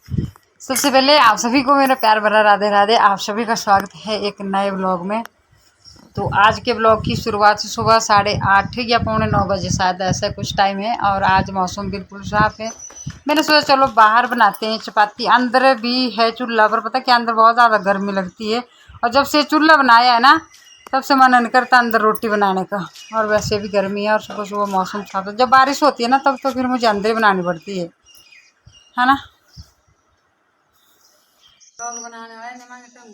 सबसे पहले आप सभी को मेरा प्यार भरा राधे राधे। आप सभी का स्वागत है एक नए ब्लॉग में। तो आज के ब्लॉग की शुरुआत सुबह 8:30 या 9:45 शायद ऐसा कुछ टाइम है और आज मौसम बिल्कुल साफ है। मैंने सोचा चलो बाहर बनाते हैं चपाती। अंदर भी है चूल्हा पर, पता क्या अंदर बहुत ज़्यादा गर्मी लगती है और जब से चूल्हा बनाया है ना तब से मन नहीं करता अंदर रोटी बनाने का। और वैसे भी गर्मी है और सुबह सुबह मौसम साफ है। जब बारिश होती है ना तब तो फिर मुझे अंदर ही बनानी पड़ती है ना। ब्लॉग बनाने वाले नहीं मांगते हम।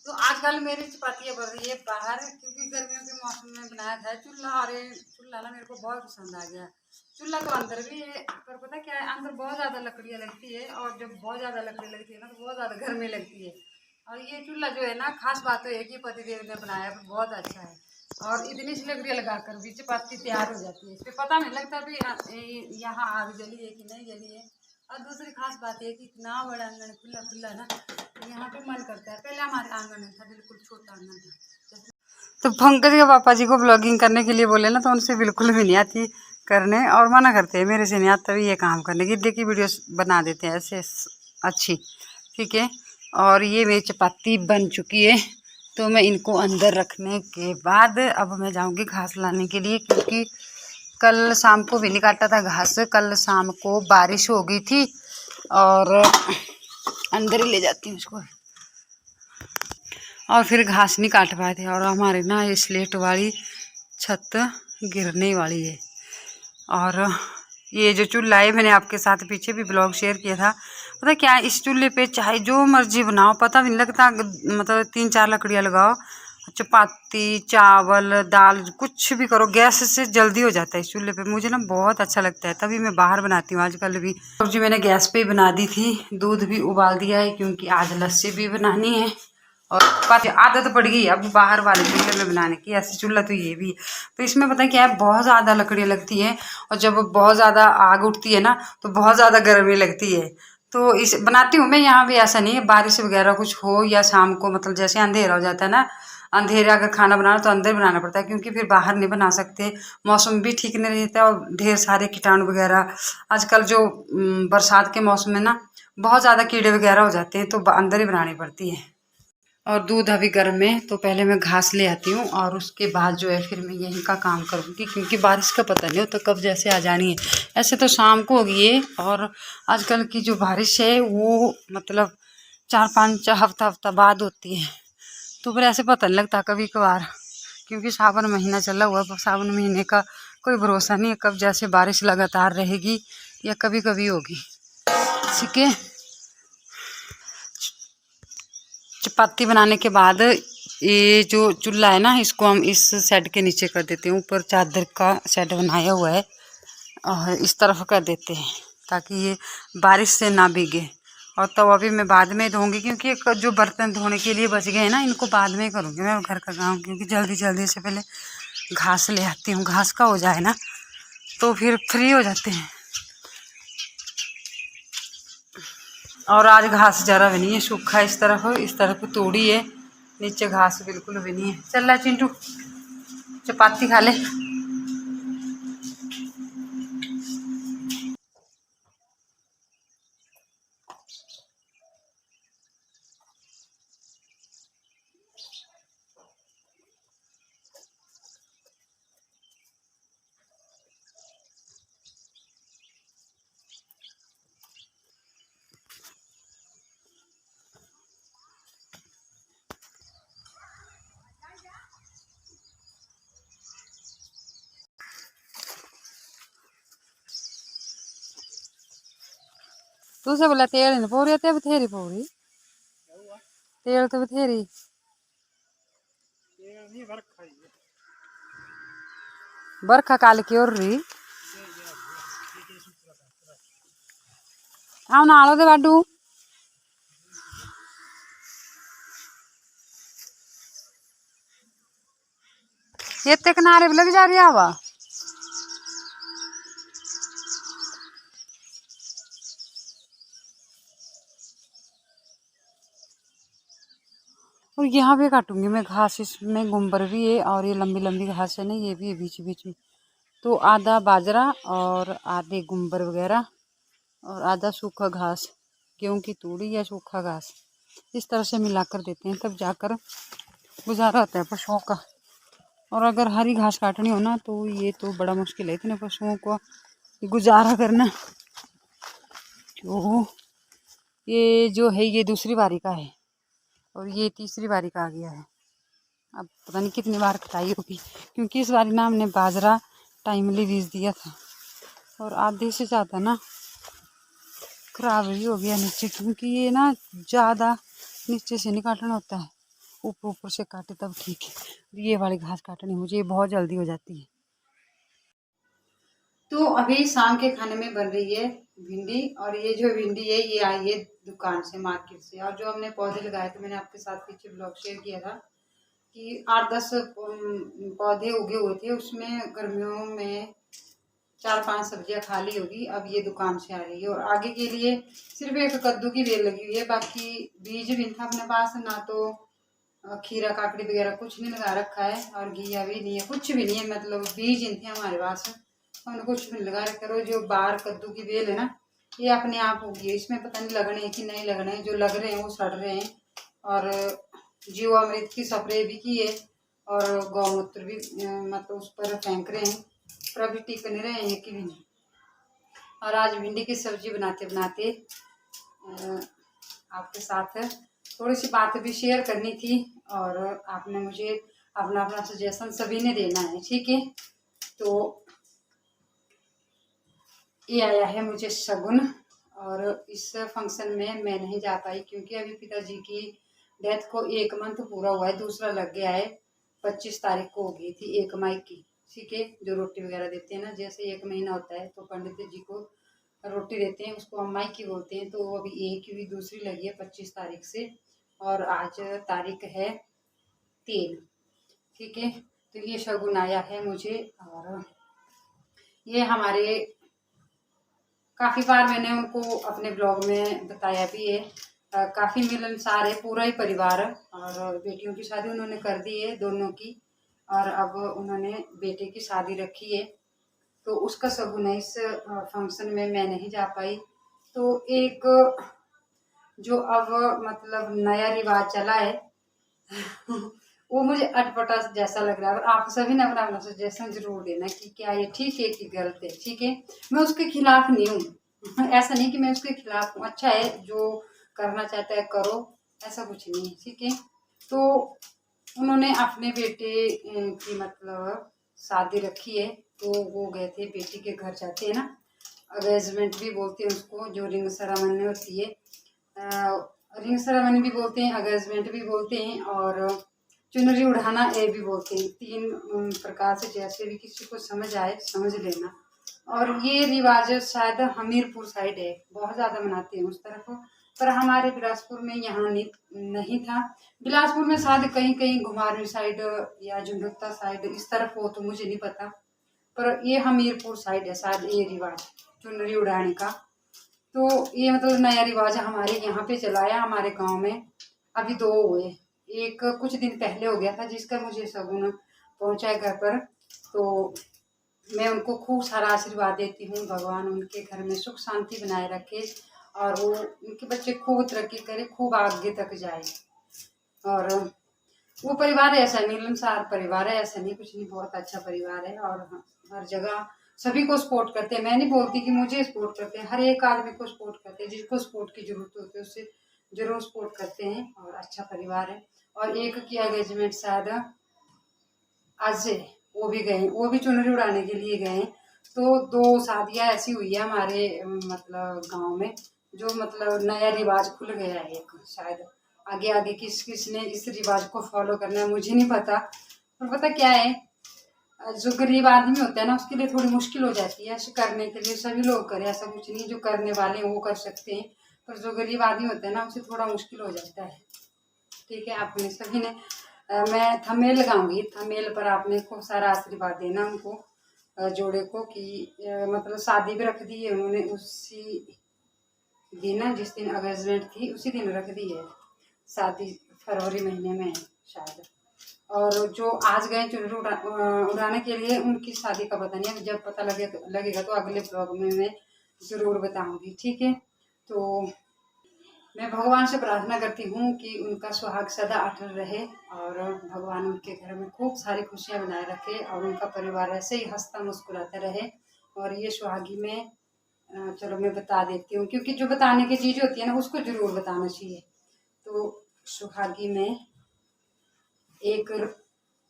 तो आजकल मेरी चपातियाँ बन रही है बाहर क्योंकि गर्मियों के मौसम में बनाया था चूल्हा। और ये चूल्हा ना मेरे को बहुत पसंद आ गया। चूल्हा तो अंदर भी है पर पता क्या है अंदर बहुत ज़्यादा लकड़ियाँ लगती है और जब बहुत ज़्यादा लकड़ी लगती है ना तो बहुत ज़्यादा गर्मी लगती है। और ये चूल्हा जो है ना खास बात तो है कि पतिदेव ने बनाया तो बहुत अच्छा है। और इतनी सी लकड़ियाँ लगाकर भी चपाती तैयार हो जाती है। इस पर पता नहीं लगता भी यहाँ आग जली है कि नहीं जली है। और दूसरी खास बात है कि इतना बड़ा आंगन खुला खुला ना यहाँ पे मन करता है। पहले हमारे आंगन में था बिल्कुल छोटा आंगन था। तो पंकज के पापा जी को ब्लॉगिंग करने के लिए बोले ना तो उनसे बिल्कुल भी नहीं आती करने और मना करते हैं मेरे से नहीं आता भी ये काम करने की। देखिए वीडियो बना देते हैं ऐसे अच्छी, ठीक है। और ये मेरी चपाती बन चुकी है तो मैं इनको अंदर रखने के बाद अब मैं जाऊँगी घास लाने के लिए क्योंकि कल शाम को भी नहीं काटा था घास। कल शाम को बारिश हो गई थी और अंदर ही ले जाती हूँ उसको और फिर घास नहीं काट पाए थे। और हमारे ना ये स्लेट वाली छत गिरने वाली है। और ये जो चूल्हा है मैंने आपके साथ पीछे भी ब्लॉग शेयर किया था। पता क्या इस चूल्हे पे चाहे जो मर्जी बनाओ पता भी नहीं लगता, मतलब 3-4 लकड़ियाँ लगाओ चपाती चावल दाल कुछ भी करो गैस से जल्दी हो जाता है इस चूल्हे पे। मुझे ना बहुत अच्छा लगता है तभी मैं बाहर बनाती हूँ। आजकल भी सब्जी मैंने गैस पे ही बना दी थी, दूध भी उबाल दिया है क्योंकि आज लस्सी भी बनानी है। और आदत पड़ गई अब बाहर वाले चूल्हे में बनाने की। ऐसे चूल्हा तो ये भी तो इसमें पता है क्या है बहुत ज़्यादा लकड़ियाँ लगती हैं और जब बहुत ज़्यादा आग उठती है ना तो बहुत ज़्यादा गर्मी लगती है। तो इस बनाती हूँ मैं यहाँ भी। ऐसा नहीं है बारिश वगैरह कुछ हो या शाम को मतलब जैसे अंधेरा हो जाता है ना, अंधेरे अगर खाना बनाना तो अंदर बनाना पड़ता है क्योंकि फिर बाहर नहीं बना सकते। मौसम भी ठीक नहीं रहता और ढेर सारे कीटाणु वगैरह आजकल जो बरसात के मौसम में ना बहुत ज़्यादा कीड़े वगैरह हो जाते हैं तो अंदर ही बनानी पड़ती है। और दूध अभी गर्म है तो पहले मैं घास ले आती हूँ और उसके बाद जो है फिर मैं यहीं का काम करूँगी क्योंकि बारिश का पता नहीं होता कब जैसे आ जानी है। ऐसे तो शाम को होगी है और आजकल की जो बारिश है वो मतलब 4-5 हफ्ता बाद होती है तो फिर ऐसे पता नहीं लगता कभी कभार क्योंकि सावन महीना चला हुआ है। सावन महीने का कोई भरोसा नहीं है कब जैसे बारिश लगातार रहेगी या कभी कभी होगी, ठीक है। चपाती बनाने के बाद ये जो चूल्हा है ना इसको हम इस सेट के नीचे कर देते हैं। ऊपर चादर का सेट बनाया हुआ है और इस तरफ कर देते हैं ताकि ये बारिश से ना भीगे। और तवा भी मैं बाद में धोऊंगी क्योंकि जो बर्तन धोने के लिए बच गए हैं ना इनको बाद में करूँगी मैं घर का काम क्योंकि जल्दी जल्दी से पहले घास ले आती हूँ। घास का हो जाए ना तो फिर फ्री हो जाते हैं। और आज घास जरा भी नहीं है, सूखा इस तरफ तोड़ी है, नीचे घास बिल्कुल भी नहीं है। चल रहा चिंटू चपाती खा ले। तू से बोला तेल नहीं पूरी ते बथेरी पूरी तेल तो बथेरी बरखा काल की और रही आओ ना आलो दे बाडू ये ते किनारे भी लग जा रही हवा। और यहाँ पे काटूंगी मैं घास, इसमें गुम्बर भी है और ये लंबी लंबी घास है ना ये भी है बीच बीच में। तो आधा बाजरा और आधे गुम्बर वगैरह और आधा सूखा घास, गेहूँ की तूड़ी या सूखा घास, इस तरह से मिलाकर देते हैं, तब जाकर गुजारा होता है पशुओं का। और अगर हरी घास काटनी हो ना तो ये तो बड़ा मुश्किल है इतने पशुओं को गुजारा करना। तो ये जो है ये दूसरी बारी का है और ये तीसरी बारी का आ गया है। अब पता नहीं कितनी बार कटाई होगी, क्योंकि इस बारी ना हमने बाजरा टाइमली बीज दिया था और आधे से ज़्यादा ना खराब भी हो गया नीचे, क्योंकि ये ना ज़्यादा नीचे से नहीं काटना होता है, ऊपर ऊपर से काटे तब ठीक है। ये वाली घास काटनी मुझे बहुत जल्दी हो जाती है। तो अभी शाम के खाने में बन रही है भिंडी, और ये जो भिंडी है ये आई है दुकान से, मार्केट से। और जो हमने पौधे लगाए थे, मैंने आपके साथ पीछे ब्लॉग शेयर किया था कि 8-10 पौधे उगे हुए थे, उसमें गर्मियों में 4-5 सब्जियां खा ली होगी। अब ये दुकान से आ रही है। और आगे के लिए सिर्फ एक कद्दू की बेल लगी हुई है, बाकी बीज भी था अपने पास, ना तो खीरा काकड़ी वगैरह कुछ नहीं लगा रखा है, और घिया भी नहीं है, कुछ भी नहीं है, मतलब बीज नहीं थे हमारे पास, हमने कुछ भी लगा रखा है। जो बाहर कद्दू की बेल है ना, ये अपने आप होगी है, इसमें पता नहीं लगने कि नहीं लगने, जो लग रहे हैं वो सड़ रहे हैं। और जीवामृत की स्प्रे भी की है, और गौमूत्र भी मतलब उस पर फेंक रहे हैं, पर अभी टिक नहीं रहे हैं कि भी नहीं। और आज भिंडी की सब्जी बनाते बनाते आपके साथ थोड़ी सी बात भी शेयर करनी थी, और आपने मुझे अपना अपना सजेशन सभी ने देना है, ठीक है। तो ये आया है मुझे शगुन, और इस फंक्शन में मैं नहीं जा पाई, क्योंकि अभी पिताजी की डेथ को 1 मंथ पूरा हुआ है, दूसरा लग गया है। 25 तारीख को हो गई थी 1 मई की, ठीक है। जो रोटी वगैरह देते हैं ना, जैसे 1 महीना होता है तो पंडित जी को रोटी देते हैं, उसको अम्माई की बोलते हैं। तो अभी एक की भी दूसरी लगी है 25 तारीख से, और आज तारीख है 3, ठीक है। तो ये शगुन आया है मुझे, और ये हमारे काफ़ी बार मैंने उनको अपने ब्लॉग में बताया भी है, काफ़ी मिलनसार है पूरा ही परिवार। और बेटियों की शादी उन्होंने कर दी है दोनों की, और अब उन्होंने बेटे की शादी रखी है, तो उसका शगुन है। इस फंक्शन में मैं नहीं जा पाई। तो एक जो अब मतलब नया रिवाज चला है वो मुझे अटपटा जैसा लग रहा है। और आप सभी ने अपना अपना सजेशन जरूर देना कि क्या ये ठीक है कि गलत है, ठीक है। मैं उसके खिलाफ नहीं हूँ ऐसा नहीं कि मैं उसके खिलाफ हूँ, अच्छा है जो करना चाहता है करो, ऐसा कुछ नहीं है, ठीक है। तो उन्होंने अपने बेटे की मतलब शादी रखी है, तो वो गए थे, बेटी के घर जाते हैं ना, अरेंजमेंट भी बोलते हैं उसको, जो रिंग सेरेमनी होती है, रिंग सेरेमनी भी बोलते हैं, अरेंजमेंट भी बोलते हैं, और चुनरी उड़ाना ये भी बोलते हैं। 3 प्रकार से जैसे भी किसी को समझ आए समझ लेना। और ये रिवाज शायद हमीरपुर साइड है, बहुत ज़्यादा मनाते हैं उस तरफ, पर हमारे बिलासपुर में यहाँ नहीं था। बिलासपुर में शायद कहीं कहीं घुमारवीं साइड या झुंझुनू साइड इस तरफ हो, तो मुझे नहीं पता, पर ये हमीरपुर साइड है शायद ये रिवाज चुनरी उड़ाने का। तो ये मतलब नया रिवाज हमारे यहाँ पे चलाया हमारे गांव में। अभी 2 हुए, एक कुछ दिन पहले हो गया था जिसका मुझे शगुन पहुंचा है घर पर। तो मैं उनको खूब सारा आशीर्वाद देती हूँ, भगवान उनके घर में सुख शांति बनाए रखे, और वो उनके बच्चे खूब तरक्की करे, खूब आगे तक जाए। और वो परिवार ऐसा मिलनसार परिवार है, ऐसा नहीं कुछ नहीं, बहुत अच्छा परिवार है। और हर जगह सभी को सपोर्ट करते हैं। मैं नहीं बोलती कि मुझे सपोर्ट करते हैं, हर एक आदमी को सपोर्ट करते हैं, जिसको सपोर्ट की जरूरत होती है उससे जरूर सपोर्ट करते हैं, और अच्छा परिवार है। और एक की एंगेजमेंट शायद आज से वो भी गए, वो भी चुनरी उड़ाने के लिए गए। तो 2 शादियाँ ऐसी हुई है हमारे मतलब गांव में, जो मतलब नया रिवाज खुल गया है एक, शायद आगे आगे किस किस ने इस रिवाज को फॉलो करना है मुझे नहीं पता। पर पता क्या है, जो गरीब आदमी होता है ना उसके लिए थोड़ी मुश्किल हो जाती है ऐसे करने के लिए। सभी लोग करें ऐसा कुछ नहीं, जो करने वाले हैं वो कर सकते हैं, पर जो गरीब आदमी होता है ना उसे थोड़ा मुश्किल हो जाता है, ठीक है। आपने सभी ने मैं थंबनेल लगाऊंगी, थंबनेल पर आपने खूब सारा आशीर्वाद देना उनको, जोड़े को, कि मतलब शादी भी रख दी है उन्होंने उसी दिन, जिस दिन एंगेजमेंट थी उसी दिन रख दी है शादी, फरवरी महीने में शायद। और जो आज गए चुनरी उड़ाने के लिए उनकी शादी का पता नहीं है, जब पता लगेगा तो अगले ब्लॉग में मैं ज़रूर बताऊंगी, ठीक है। तो मैं भगवान से प्रार्थना करती हूँ कि उनका सुहाग सदा अटल रहे और भगवान उनके घर में खूब सारी खुशियाँ बनाए रखे और उनका परिवार ऐसे ही हंसता मुस्कुराता रहे। और ये सुहागी में चलो मैं बता देती हूँ, क्योंकि जो बताने की चीज़ होती है ना उसको ज़रूर बताना चाहिए। तो सुहागी में एक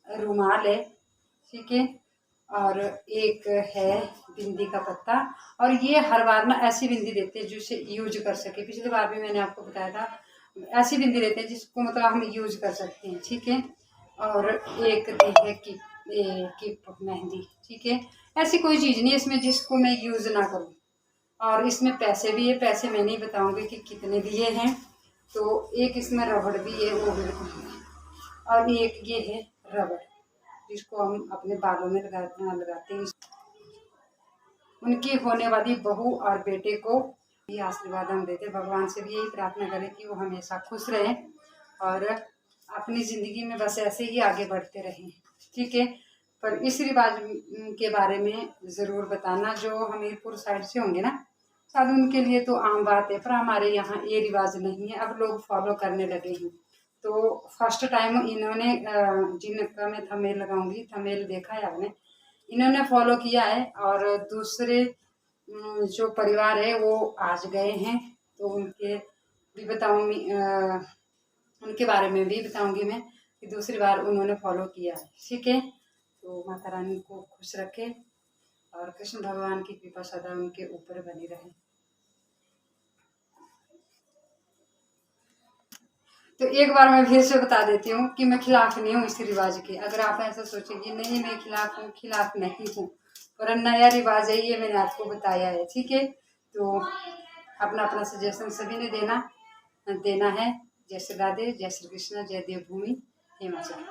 रुमाल है, ठीक है, और एक है बिंदी का पत्ता। और ये हर बार ना ऐसी बिंदी देते हैं जिसे यूज कर सके। पिछली बार भी मैंने आपको बताया था, ऐसी बिंदी देते हैं जिसको मतलब हम यूज कर सकते हैं, ठीक है। और एक दी है की मेहंदी, ठीक है। ऐसी कोई चीज़ नहीं है इसमें जिसको मैं यूज ना करूँ। और इसमें पैसे भी है, पैसे मैं नहीं बताऊंगी कि कितने दिए हैं। तो एक इसमें रबड़ भी है, वो भी बताऊंगी। और एक ये है रबड़ जिसको हम अपने बालों में लगाते हैं। उनकी होने वाली बहू और बेटे को ये आशीर्वाद हम देते, भगवान से भी यही प्रार्थना करें कि वो हमेशा खुश रहें और अपनी ज़िंदगी में बस ऐसे ही आगे बढ़ते रहें, ठीक है। पर इस रिवाज के बारे में ज़रूर बताना, जो हमीरपुर साइड से होंगे ना शायद उनके लिए तो आम बात है, पर हमारे यहाँ ये रिवाज नहीं है, अब लोग फॉलो करने लगे हैं। तो फर्स्ट टाइम इन्होंने जिनका मैं थंबनेल लगाऊंगी, थंबनेल देखा है आपने, इन्होंने फॉलो किया है। और दूसरे जो परिवार है वो आज गए हैं, तो उनके भी बताऊंगी, उनके बारे में भी बताऊंगी मैं कि दूसरी बार उन्होंने फॉलो किया है, ठीक है। तो माता रानी को खुश रखे और कृष्ण भगवान की कृपा सदा उनके ऊपर बनी रहे। तो एक बार मैं फिर से बता देती हूँ कि मैं खिलाफ नहीं हूँ इस रिवाज के। अगर आप ऐसा सोचेंगे नहीं मैं खिलाफ हूँ, खिलाफ नहीं हूँ, पर नया रिवाज है ये, मैंने आपको बताया है, ठीक है। तो अपना अपना सजेशन सभी ने देना है। जय श्री राधे, जय श्री कृष्ण, जय देवभूमि हिमाचल।